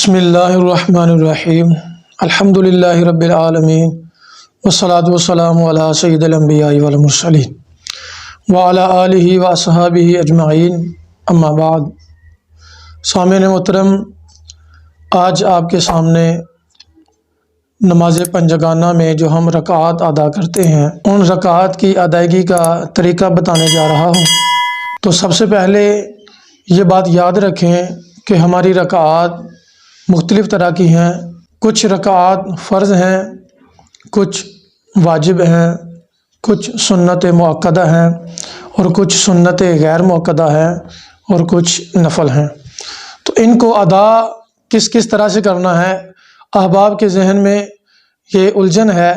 بسم اللہ الرحمن الرحیم الحمد للہ رب العالمین والصلاة والسلام علی سید الانبیاء والمرسلین وعلی آلہ واصحابہ اجمعین اما بعد۔ سامعین محترم، آج آپ کے سامنے نماز پنجگانہ میں جو ہم رکعات ادا کرتے ہیں ان رکعات کی ادائیگی کا طریقہ بتانے جا رہا ہوں۔ تو سب سے پہلے یہ بات یاد رکھیں کہ ہماری رکعات مختلف طرح کی ہیں۔ کچھ رکعات فرض ہیں، کچھ واجب ہیں، کچھ سنت مؤکدہ ہیں اور کچھ سنت غیر مؤکدہ ہیں اور کچھ نفل ہیں۔ تو ان کو ادا کس کس طرح سے کرنا ہے، احباب کے ذہن میں یہ الجھن ہے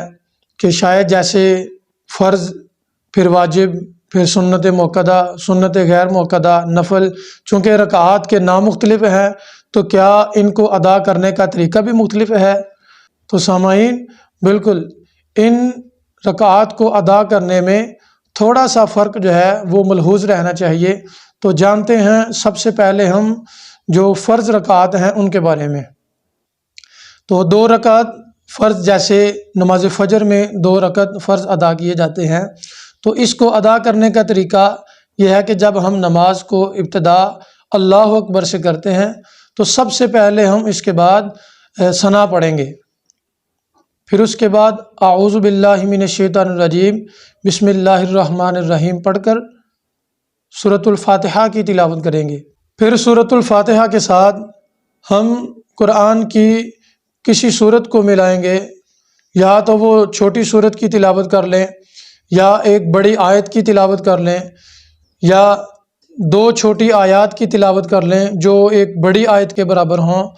کہ شاید جیسے فرض، پھر واجب، پھر سنت مؤکدہ، سنت غیر مؤکدہ، نفل، چونکہ رکعات کے نام مختلف ہیں تو کیا ان کو ادا کرنے کا طریقہ بھی مختلف ہے؟ تو سامعین، بالکل ان رکعات کو ادا کرنے میں تھوڑا سا فرق جو ہے وہ ملحوظ رہنا چاہیے۔ تو جانتے ہیں سب سے پہلے ہم جو فرض رکعات ہیں ان کے بارے میں۔ تو 2 رکعت فرض، جیسے نماز فجر میں 2 رکعت فرض ادا کیے جاتے ہیں، تو اس کو ادا کرنے کا طریقہ یہ ہے کہ جب ہم نماز کو ابتدا اللہ اکبر سے کرتے ہیں تو سب سے پہلے ہم اس کے بعد ثنا پڑھیں گے، پھر اس کے بعد اعوذ باللہ من الشیطان الرجیم بسم اللہ الرحمن الرحیم پڑھ کر سورۃ الفاتحہ کی تلاوت کریں گے۔ پھر سورۃ الفاتحہ کے ساتھ ہم قرآن کی کسی سورت کو ملائیں گے، یا تو وہ چھوٹی سورت کی تلاوت کر لیں، یا ایک بڑی آیت کی تلاوت کر لیں، یا 2 چھوٹی آیات کی تلاوت کر لیں جو ایک بڑی آیت کے برابر ہوں،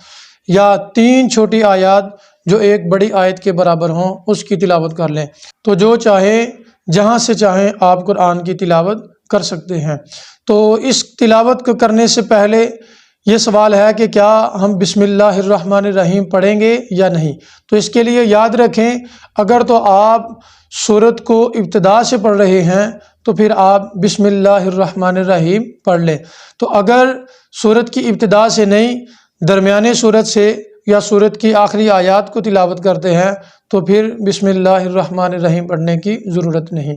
یا 3 چھوٹی آیات جو ایک بڑی آیت کے برابر ہوں اس کی تلاوت کر لیں۔ تو جو چاہیں، جہاں سے چاہیں آپ قرآن کی تلاوت کر سکتے ہیں۔ تو اس تلاوت کو کرنے سے پہلے یہ سوال ہے کہ کیا ہم بسم اللہ الرحمن الرحیم پڑھیں گے یا نہیں؟ تو اس کے لیے یاد رکھیں، اگر تو آپ سورت کو ابتدا سے پڑھ رہے ہیں تو پھر آپ بسم اللہ الرحمن الرحیم پڑھ لیں۔ تو اگر سورت کی ابتدا سے نہیں، درمیانے سورت سے یا سورت کی آخری آیات کو تلاوت کرتے ہیں تو پھر بسم اللہ الرحمن الرحیم پڑھنے کی ضرورت نہیں۔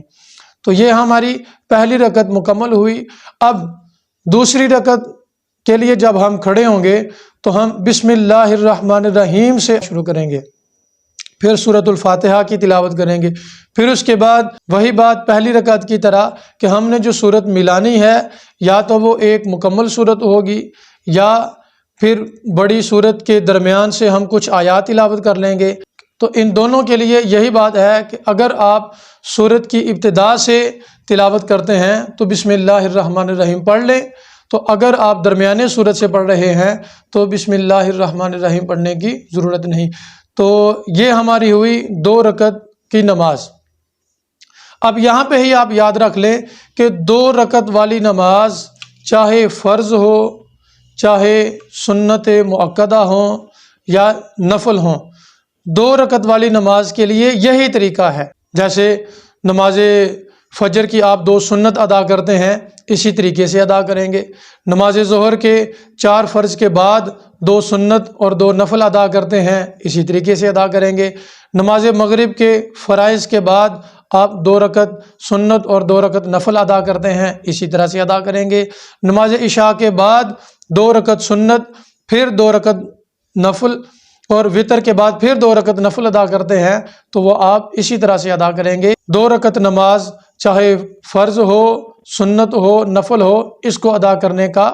تو یہ ہماری پہلی رکعت مکمل ہوئی۔ اب دوسری رکعت کے لیے جب ہم کھڑے ہوں گے تو ہم بسم اللہ الرحمن الرحیم سے شروع کریں گے، پھر سورۃ الفاتحہ کی تلاوت کریں گے، پھر اس کے بعد وہی بات پہلی رکعت کی طرح کہ ہم نے جو سورت ملانی ہے یا تو وہ ایک مکمل سورت ہوگی، یا پھر بڑی سورت کے درمیان سے ہم کچھ آیات تلاوت کر لیں گے۔ تو ان دونوں کے لیے یہی بات ہے کہ اگر آپ سورت کی ابتدا سے تلاوت کرتے ہیں تو بسم اللہ الرحمن الرحیم پڑھ لیں، تو اگر آپ درمیانے سورت سے پڑھ رہے ہیں تو بسم اللہ الرحمن الرحیم پڑھنے کی ضرورت نہیں۔ تو یہ ہماری ہوئی 2 رکعت کی نماز۔ اب یہاں پہ ہی آپ یاد رکھ لیں کہ 2 رکعت والی نماز چاہے فرض ہو، چاہے سنت مؤکدہ ہوں یا نفل ہوں، 2 رکعت والی نماز کے لیے یہی طریقہ ہے۔ جیسے نماز فجر کی آپ 2 سنت ادا کرتے ہیں، اسی طریقے سے ادا کریں گے۔ نماز ظہر کے 4 فرض کے بعد 2 سنت اور 2 نفل ادا کرتے ہیں، اسی طریقے سے ادا کریں گے۔ نماز مغرب کے فرائض کے بعد آپ 2 رکعت سنت اور 2 رکعت نفل ادا کرتے ہیں، اسی طرح سے ادا کریں گے۔ نماز عشاء کے بعد 2 رکعت سنت، پھر 2 رکعت نفل، اور وتر کے بعد پھر 2 رکعت نفل ادا کرتے ہیں، تو وہ آپ اسی طرح سے ادا کریں گے۔ 2 رکعت نماز چاہے فرض ہو، سنت ہو، نفل ہو، اس کو ادا کرنے کا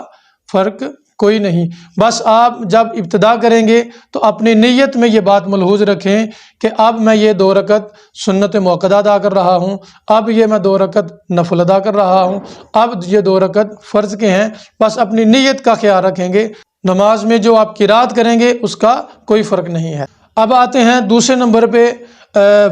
فرق کوئی نہیں۔ بس آپ جب ابتدا کریں گے تو اپنی نیت میں یہ بات ملحوظ رکھیں کہ اب میں یہ 2 رکعت سنت مؤکدہ ادا کر رہا ہوں، اب یہ میں 2 رکعت نفل ادا کر رہا ہوں، اب یہ 2 رکعت فرض کے ہیں۔ بس اپنی نیت کا خیال رکھیں گے، نماز میں جو آپ قرات کریں گے اس کا کوئی فرق نہیں ہے۔ اب آتے ہیں دوسرے نمبر پہ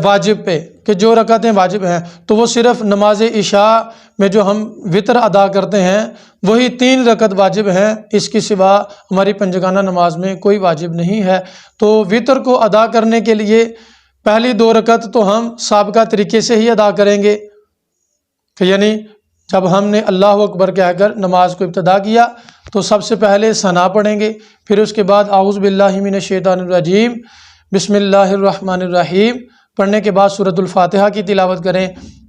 واجب پہ، کہ جو رکعتیں واجب ہیں تو وہ صرف نماز عشاء میں جو ہم وتر ادا کرتے ہیں وہی 3 رکعت واجب ہیں، اس کے سوا ہماری پنجگانہ نماز میں کوئی واجب نہیں ہے۔ تو وتر کو ادا کرنے کے لیے پہلی 2 رکعت تو ہم سابقہ طریقے سے ہی ادا کریں گے، کہ یعنی جب ہم نے اللہ اکبر کہہ کر نماز کو ابتدا کیا تو سب سے پہلے ثنا پڑھیں گے، پھر اس کے بعد اعوذ باللہ من الشیطان الرجیم بسم اللہ الرحمن الرحیم پڑھنے کے بعد سورۃ الفاتحہ کی تلاوت کریں،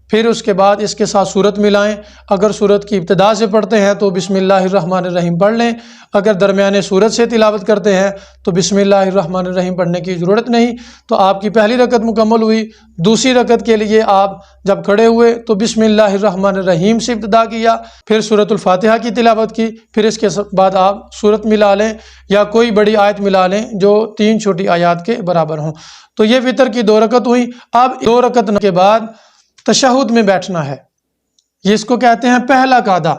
پھر اس کے بعد اس کے ساتھ سورت ملائیں۔ اگر سورت کی ابتدا سے پڑھتے ہیں تو بسم اللہ الرحمن الرحیم پڑھ لیں، اگر درمیانے سورت سے تلاوت کرتے ہیں تو بسم اللہ الرحمن الرحیم پڑھنے کی ضرورت نہیں۔ تو آپ کی پہلی رکعت مکمل ہوئی۔ دوسری رکعت کے لیے آپ جب کھڑے ہوئے تو بسم اللہ الرحمن الرحیم سے ابتدا کیا، پھر سورۃ الفاتحہ کی تلاوت کی، پھر اس کے بعد آپ سورت ملا لیں یا کوئی بڑی آیت ملا لیں جو 3 چھوٹی آیات کے برابر ہوں۔ تو یہ وتر کی 2 رکعت ہوئی۔ اب 2 رکعت کے بعد تشہد میں بیٹھنا ہے، یہ اس کو کہتے ہیں پہلا قعدہ۔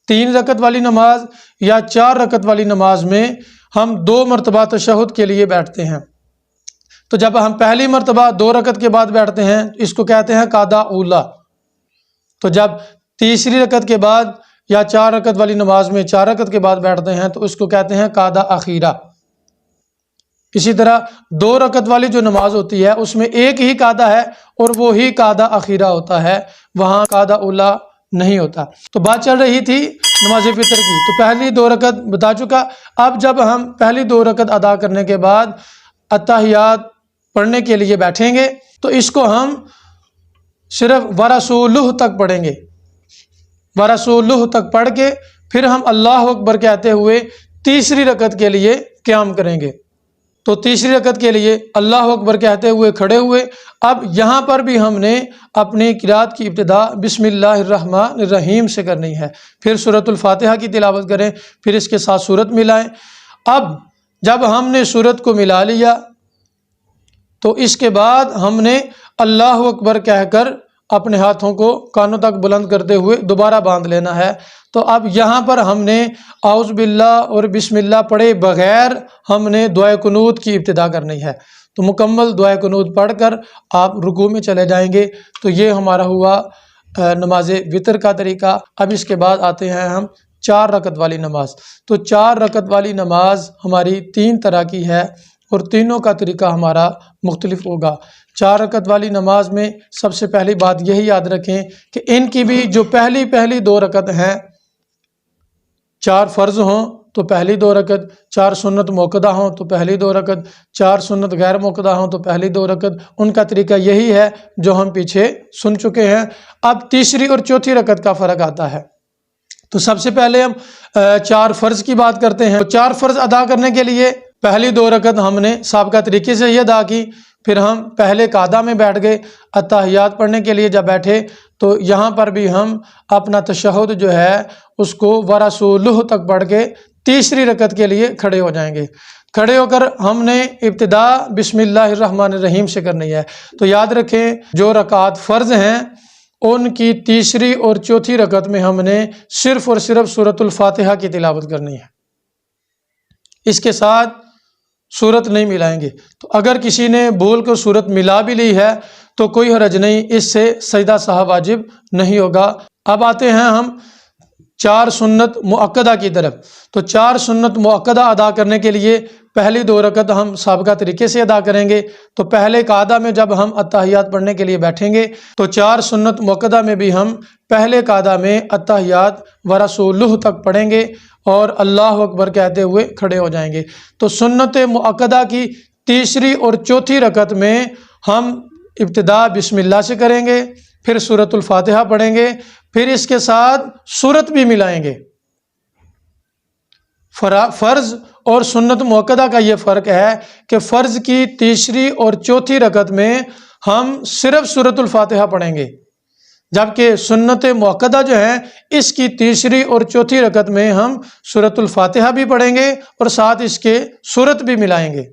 3 رکعت والی نماز یا 4 رکعت والی نماز میں ہم 2 مرتبہ تشہد کے لیے بیٹھتے ہیں۔ تو جب ہم پہلی مرتبہ 2 رکعت کے بعد بیٹھتے ہیں اس کو کہتے ہیں قعدہ اولا۔ تو جب تیسری رکعت کے بعد یا 4 رکعت والی نماز میں 4 رکعت کے بعد بیٹھتے ہیں تو اس کو کہتے ہیں قعدہ اخیرہ۔ اسی طرح 2 رکعت والی جو نماز ہوتی ہے اس میں ایک ہی قعدہ ہے اور وہی قعدہ اخیرہ ہوتا ہے، وہاں قعدہ اولا نہیں ہوتا۔ تو بات چل رہی تھی نماز فطر کی، تو پہلی 2 رکعت بتا چکا۔ اب جب ہم پہلی 2 رکعت ادا کرنے کے بعد اتحیات پڑھنے کے لیے بیٹھیں گے تو اس کو ہم صرف ورسولہ تک پڑھیں گے، ورسولہ تک پڑھ کے پھر ہم اللہ اکبر کہتے ہوئے تیسری رکعت کے لیے قیام کریں گے۔ تو تیسری رکعت کے لیے اللہ اکبر کہتے ہوئے کھڑے ہوئے۔ اب یہاں پر بھی ہم نے اپنی قرات کی ابتدا بسم اللہ الرحمن الرحیم سے کرنی ہے، پھر سورۃ الفاتحہ کی تلاوت کریں، پھر اس کے ساتھ سورت ملائیں۔ اب جب ہم نے سورت کو ملا لیا تو اس کے بعد ہم نے اللہ اکبر کہہ کر اپنے ہاتھوں کو کانوں تک بلند کرتے ہوئے دوبارہ باندھ لینا ہے۔ تو اب یہاں پر ہم نے اعوذ باللہ اور بسم اللہ پڑھے بغیر ہم نے دعائے قنوت کی ابتدا کرنی ہے۔ تو مکمل دعائے قنوت پڑھ کر آپ رکوع میں چلے جائیں گے۔ تو یہ ہمارا ہوا نماز وتر کا طریقہ۔ اب اس کے بعد آتے ہیں ہم 4 رکعت والی نماز۔ تو 4 رکعت والی نماز ہماری 3 طرح کی ہے اور تینوں کا طریقہ ہمارا مختلف ہوگا۔ 4 رکعت والی نماز میں سب سے پہلی بات یہی یاد رکھیں کہ ان کی بھی جو پہلی 2 رکعت ہیں، 4 فرض ہوں تو پہلی 2 رکعت، 4 سنت موقدہ ہوں تو پہلی 2 رکعت، 4 سنت غیر موقدہ ہوں تو پہلی 2 رکعت، ان کا طریقہ یہی ہے جو ہم پیچھے سن چکے ہیں۔ اب تیسری اور چوتھی رکعت کا فرق آتا ہے۔ تو سب سے پہلے ہم 4 فرض کی بات کرتے ہیں۔ 4 فرض ادا کرنے کے لیے پہلی 2 رکعت ہم نے سابقہ طریقے سے ہی ادا کی، پھر ہم پہلے قعدہ میں بیٹھ گئے۔ اتحیات پڑھنے کے لیے جب بیٹھے تو یہاں پر بھی ہم اپنا تشہد جو ہے اس کو ورسولہ تک پڑھ کے تیسری رکعت کے لیے کھڑے ہو جائیں گے۔ کھڑے ہو کر ہم نے ابتدا بسم اللہ الرحمن الرحیم سے کرنی ہے۔ تو یاد رکھیں جو رکعات فرض ہیں ان کی تیسری اور چوتھی رکعت میں ہم نے صرف اور صرف سورۃ الفاتحہ کی تلاوت کرنی ہے، اس کے ساتھ سورت نہیں ملائیں گے۔ تو اگر کسی نے بھول کر سورت ملا بھی لی ہے تو کوئی حرج نہیں، اس سے سجدہ سہو واجب نہیں ہوگا۔ اب آتے ہیں ہم 4 سنت مؤکدہ کی طرف۔ تو 4 سنت مؤکدہ ادا کرنے کے لیے پہلی 2 رکعت ہم سابقہ طریقے سے ادا کریں گے۔ تو پہلے قعدہ میں جب ہم اتحیات پڑھنے کے لیے بیٹھیں گے تو 4 سنت مؤکدہ میں بھی ہم پہلے قعدہ میں اتحیات ورسولہ تک پڑھیں گے اور اللہ اکبر کہتے ہوئے کھڑے ہو جائیں گے۔ تو سنت مؤکدہ کی تیسری اور چوتھی رکعت میں ہم ابتدا بسم اللہ سے کریں گے، پھر سورۃ الفاتحہ پڑھیں گے، پھر اس کے ساتھ سورت بھی ملائیں گے۔ فرض اور سنت مؤکدہ کا یہ فرق ہے کہ فرض کی تیسری اور چوتھی رکعت میں ہم صرف سورۃ الفاتحہ پڑھیں گے، جبکہ سنت مؤکدہ جو ہے اس کی تیسری اور چوتھی رکعت میں ہم سورۃ الفاتحہ بھی پڑھیں گے اور ساتھ اس کے سورت بھی ملائیں گے۔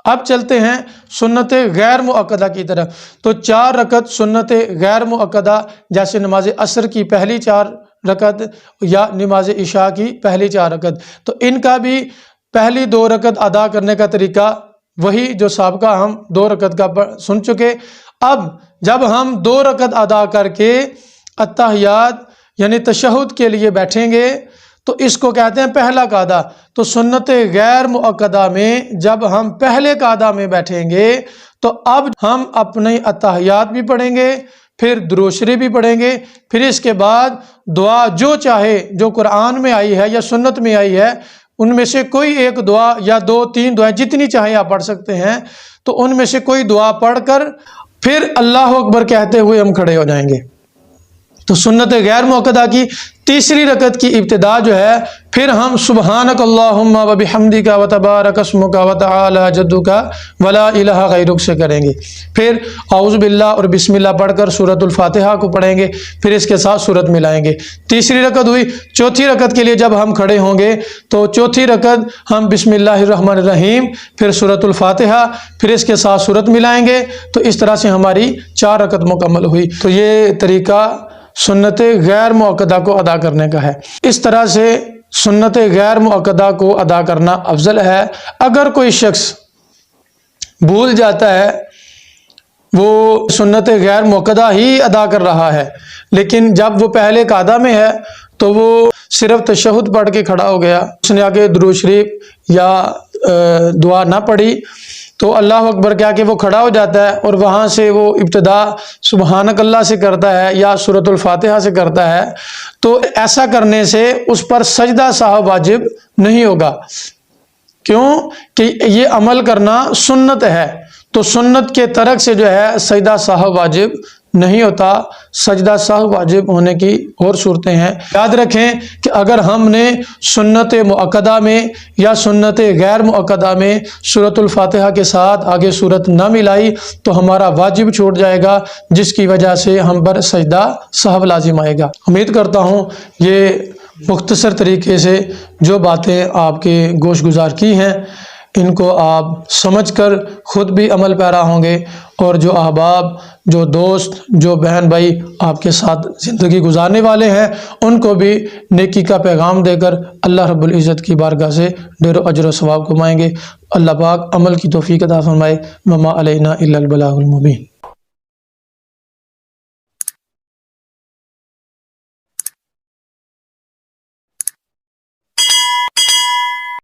اب چلتے ہیں سنت غیر مؤکدہ کی طرف۔ تو 4 رکعت سنت غیر مؤکدہ جیسے نماز عصر کی پہلی 4 رکعت یا نماز عشاء کی پہلی 4 رکعت، تو ان کا بھی پہلی 2 رکعت ادا کرنے کا طریقہ وہی جو سابقہ ہم 2 رکعت کا سن چکے۔ اب جب ہم 2 رکعت ادا کر کے اتحیات یعنی تشہد کے لیے بیٹھیں گے تو اس کو کہتے ہیں پہلا قعدہ۔ تو سنت غیر مؤکدہ میں جب ہم پہلے قعدہ میں بیٹھیں گے تو اب ہم اپنے اتحیات بھی پڑھیں گے، پھر درود شریف بھی پڑھیں گے، پھر اس کے بعد دعا جو چاہے، جو قرآن میں آئی ہے یا سنت میں آئی ہے، ان میں سے کوئی ایک دعا یا 2-3 دعائیں جتنی چاہیں آپ پڑھ سکتے ہیں، تو ان میں سے کوئی دعا پڑھ کر پھر اللہ اکبر کہتے ہوئے ہم کھڑے ہو جائیں گے۔ تو سنت غیر مؤکدہ کی تیسری رکعت کی ابتدا جو ہے، پھر ہم سبحانک اللہم و بحمدک و تبارک اسمک و تعالی جدک ولا الہ غیرک سے کریں گے۔ پھر اعوذ باللہ اور بسم اللہ پڑھ کر سورۃ الفاتحہ کو پڑھیں گے، پھر اس کے ساتھ سورت ملائیں گے۔ تیسری رکعت ہوئی۔ چوتھی رکعت کے لیے جب ہم کھڑے ہوں گے تو چوتھی رکعت ہم بسم اللہ الرحمن الرحیم، پھر سورۃ الفاتحہ، پھر اس کے ساتھ سورت ملائیں گے۔ تو اس طرح سے ہماری 4 رکعت مکمل ہوئی۔ تو یہ طریقہ سنت غیر مؤکدہ کو ادا کرنے کا ہے۔ اس طرح سے سنت غیر مؤکدہ کو ادا کرنا افضل ہے۔ اگر کوئی شخص بھول جاتا ہے، وہ سنت غیر مؤکدہ ہی ادا کر رہا ہے، لیکن جب وہ پہلے قاعدہ میں ہے تو وہ صرف تشہد پڑھ کے کھڑا ہو گیا، اس نے آگے درود شریف یا دعا نہ پڑھی، تو اللہ اکبر کہہ کے وہ کھڑا ہو جاتا ہے اور وہاں سے وہ ابتدا سبحانک اللہ سے کرتا ہے یا سورۃ الفاتحہ سے کرتا ہے، تو ایسا کرنے سے اس پر سجدہ سہو واجب نہیں ہوگا۔ کیوں کہ یہ عمل کرنا سنت ہے، تو سنت کے ترک سے جو ہے سجدہ سہو واجب نہیں ہوتا۔ سجدہ سہو واجب ہونے کی اور صورتیں ہیں۔ یاد رکھیں کہ اگر ہم نے سنت مؤکدہ میں یا سنت غیر مؤکدہ میں سورۃ الفاتحہ کے ساتھ آگے سورت نہ ملائی تو ہمارا واجب چھوٹ جائے گا، جس کی وجہ سے ہم پر سجدہ سہو لازم آئے گا۔ امید کرتا ہوں یہ مختصر طریقے سے جو باتیں آپ کے گوش گزار کی ہیں، ان کو آپ سمجھ کر خود بھی عمل پیرا ہوں گے، اور جو احباب، جو دوست، جو بہن بھائی آپ کے ساتھ زندگی گزارنے والے ہیں، ان کو بھی نیکی کا پیغام دے کر اللہ رب العزت کی بارگاہ سے ڈھیر و اجر و ثواب کمائیں گے۔ اللہ پاک عمل کی توفیق عطا فرمائے۔ وما علینا الا البلاغ المبین۔